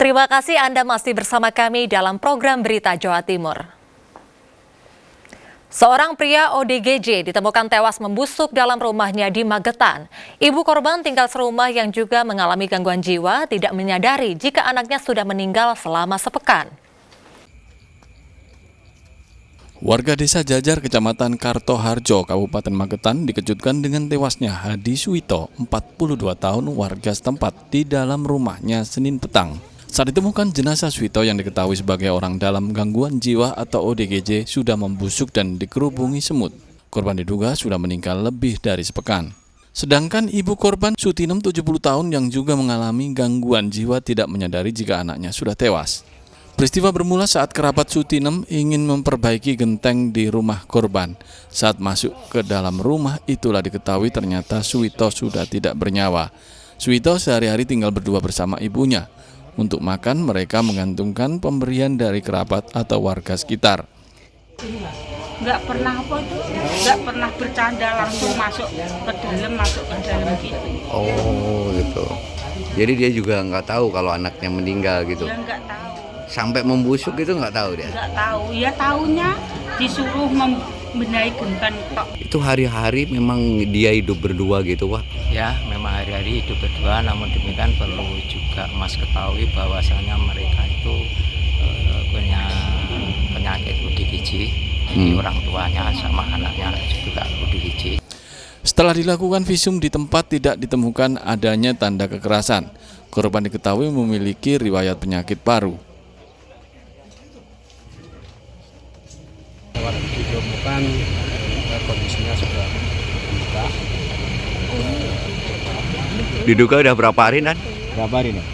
Terima kasih Anda masih bersama kami dalam program Berita Jawa Timur. Seorang pria ODGJ ditemukan tewas membusuk dalam rumahnya di Magetan. Ibu korban tinggal serumah yang juga mengalami gangguan jiwa tidak menyadari jika anaknya sudah meninggal selama sepekan. Warga desa Jajar, Kecamatan Kartoharjo, Kabupaten Magetan dikejutkan dengan tewasnya Hadi Suwito, 42 tahun warga setempat di dalam rumahnya Senin petang. Saat ditemukan, jenazah Suwito yang diketahui sebagai orang dalam gangguan jiwa atau ODGJ sudah membusuk dan dikerubungi semut. Korban diduga sudah meninggal lebih dari sepekan. Sedangkan ibu korban Sutinem 70 tahun yang juga mengalami gangguan jiwa tidak menyadari jika anaknya sudah tewas. Peristiwa bermula saat kerabat Sutinem ingin memperbaiki genteng di rumah korban. Saat masuk ke dalam rumah, itulah diketahui ternyata Suwito sudah tidak bernyawa. Suwito sehari-hari tinggal berdua bersama ibunya. Untuk makan, mereka menggantungkan pemberian dari kerabat atau warga sekitar. Nggak pernah nggak pernah bercanda, langsung masuk ke dalam gitu. Oh gitu. Jadi dia juga nggak tahu kalau anaknya meninggal gitu. Dia nggak tahu. Sampai membusuk itu nggak tahu dia. Nggak tahu. Ya tahunya disuruh membenahi genteng tok. Itu hari-hari memang dia hidup berdua gitu, Pak. Ya, memang hari-hari hidup berdua, namun demikian perlu juga Mas ketahui bahwasanya mereka itu punya penyakit ODGJ. Jadi orang tuanya sama anaknya juga ODGJ. Setelah dilakukan visum di tempat tidak ditemukan adanya tanda kekerasan. Korban diketahui memiliki riwayat penyakit paru. Lewat ditemukan kondisinya sudah terbuka. Diduga udah berapa hari, Nan? Berapa hari nih?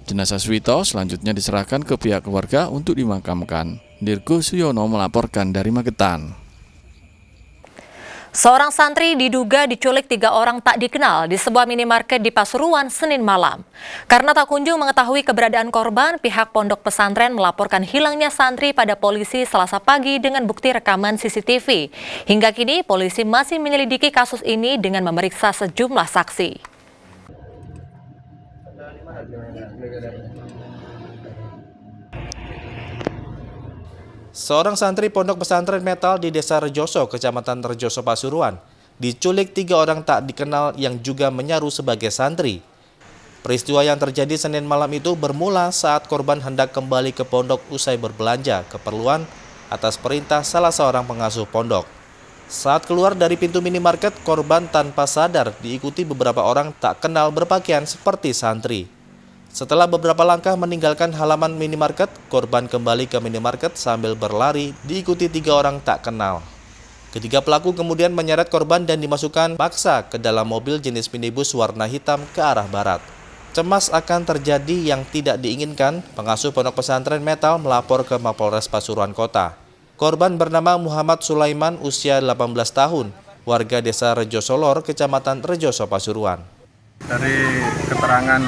Jenazah Suwito selanjutnya diserahkan ke pihak keluarga untuk dimakamkan. Dirgo Suyono melaporkan dari Magetan. Seorang santri diduga diculik 3 orang tak dikenal di sebuah minimarket di Pasuruan Senin malam. Karena tak kunjung mengetahui keberadaan korban, pihak pondok pesantren melaporkan hilangnya santri pada polisi Selasa pagi dengan bukti rekaman CCTV. Hingga kini polisi masih menyelidiki kasus ini dengan memeriksa sejumlah saksi. Seorang santri pondok pesantren metal di Desa Rejoso, Kecamatan Rejoso, Pasuruan, diculik 3 orang tak dikenal yang juga menyaru sebagai santri. Peristiwa yang terjadi Senin malam itu bermula saat korban hendak kembali ke pondok usai berbelanja keperluan atas perintah salah seorang pengasuh pondok. Saat keluar dari pintu minimarket, korban tanpa sadar diikuti beberapa orang tak kenal berpakaian seperti santri. Setelah beberapa langkah meninggalkan halaman minimarket, korban kembali ke minimarket sambil berlari diikuti 3 orang tak kenal. Ketiga pelaku kemudian menyeret korban dan dimasukkan paksa ke dalam mobil jenis minibus warna hitam ke arah barat. Cemas akan terjadi yang tidak diinginkan, pengasuh pondok pesantren metal melapor ke Mapolres Pasuruan Kota. Korban bernama Muhammad Sulaiman, usia 18 tahun, warga Desa Rejosolor, Kecamatan Rejoso, Pasuruan. Dari keterangan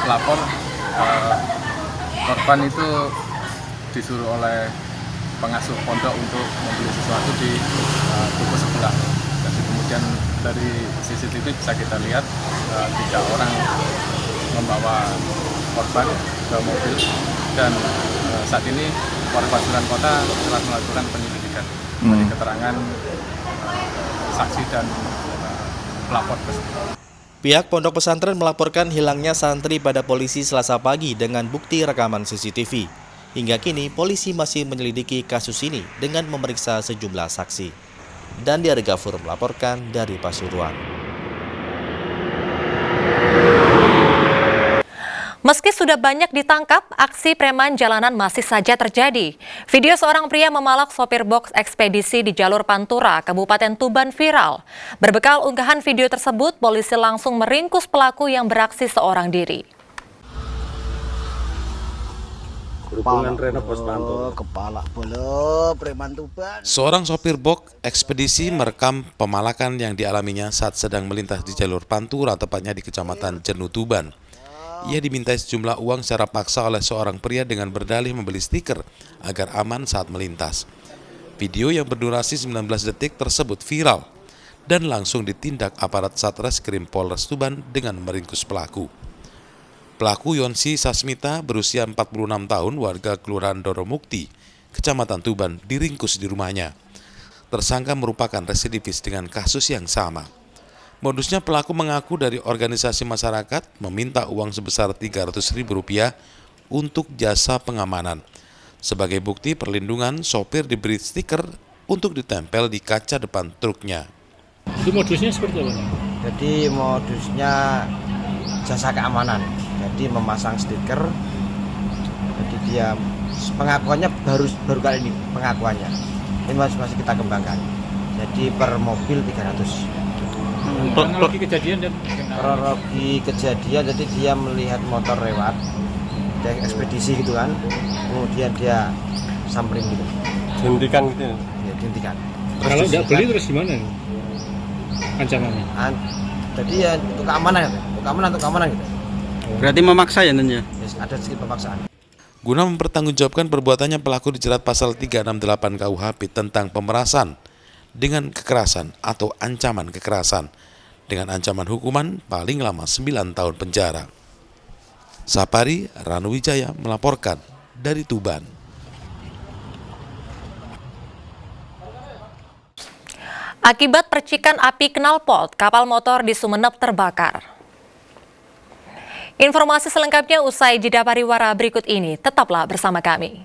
pelapor, korban itu disuruh oleh pengasuh pondok untuk membeli sesuatu di toko sebelah. Dan kemudian dari CCTV bisa kita lihat 3 orang membawa korban ke mobil, dan saat ini Polres Pasuruan Kota telah melakukan penyelidikan dari keterangan saksi dan pelapor tersebut. Pihak pondok pesantren melaporkan hilangnya santri pada polisi Selasa pagi dengan bukti rekaman CCTV. Hingga kini polisi masih menyelidiki kasus ini dengan memeriksa sejumlah saksi. Dan Dandi Gafur melaporkan dari Pasuruan. Meski sudah banyak ditangkap, aksi preman jalanan masih saja terjadi. Video seorang pria memalak sopir box ekspedisi di jalur Pantura, Kabupaten Tuban viral. Berbekal unggahan video tersebut, polisi langsung meringkus pelaku yang beraksi seorang diri. Seorang sopir box ekspedisi merekam pemalakan yang dialaminya saat sedang melintas di jalur Pantura, tepatnya di Kecamatan Jenuh, Tuban. Ia dimintai sejumlah uang secara paksa oleh seorang pria dengan berdalih membeli stiker agar aman saat melintas. Video yang berdurasi 19 detik tersebut viral. dan langsung ditindak aparat Satreskrim Polres Tuban dengan meringkus pelaku. Pelaku Yonsi Sasmita berusia 46 tahun, warga Kelurahan Doromukti, Kecamatan Tuban, diringkus di rumahnya. Tersangka merupakan residivis dengan kasus yang sama. Modusnya pelaku mengaku dari organisasi masyarakat meminta uang sebesar Rp300.000 untuk jasa pengamanan. Sebagai bukti perlindungan, sopir diberi stiker untuk ditempel di kaca depan truknya. Itu modusnya seperti apa? Jadi modusnya jasa keamanan. Jadi memasang stiker. Jadi dia pengakuannya baru kali ini pengakuannya. Ini masih kita kembangkan. Jadi per mobil 300. Kronologi kejadian dan Kronologi kejadian, jadi dia melihat motor lewat, dia ekspedisi gitu kan, kemudian dia samperin gitu. dihentikan gitu. Ya, dihentikan. Kalau nggak beli terus gimana? Ancamannya? Jadi ya untuk keamanan gitu. Berarti memaksa ya tentunya? Yes, ada sedikit pemaksaan. Guna mempertanggungjawabkan perbuatannya, pelaku dijerat pasal 368 KUHP tentang pemerasan dengan kekerasan atau ancaman kekerasan dengan ancaman hukuman paling lama 9 tahun penjara. Sapari Ranuwijaya melaporkan dari Tuban. Akibat percikan api knalpot, kapal motor di Sumeneb terbakar. Informasi selengkapnya usai jeda pariwara berikut ini. Tetaplah bersama kami.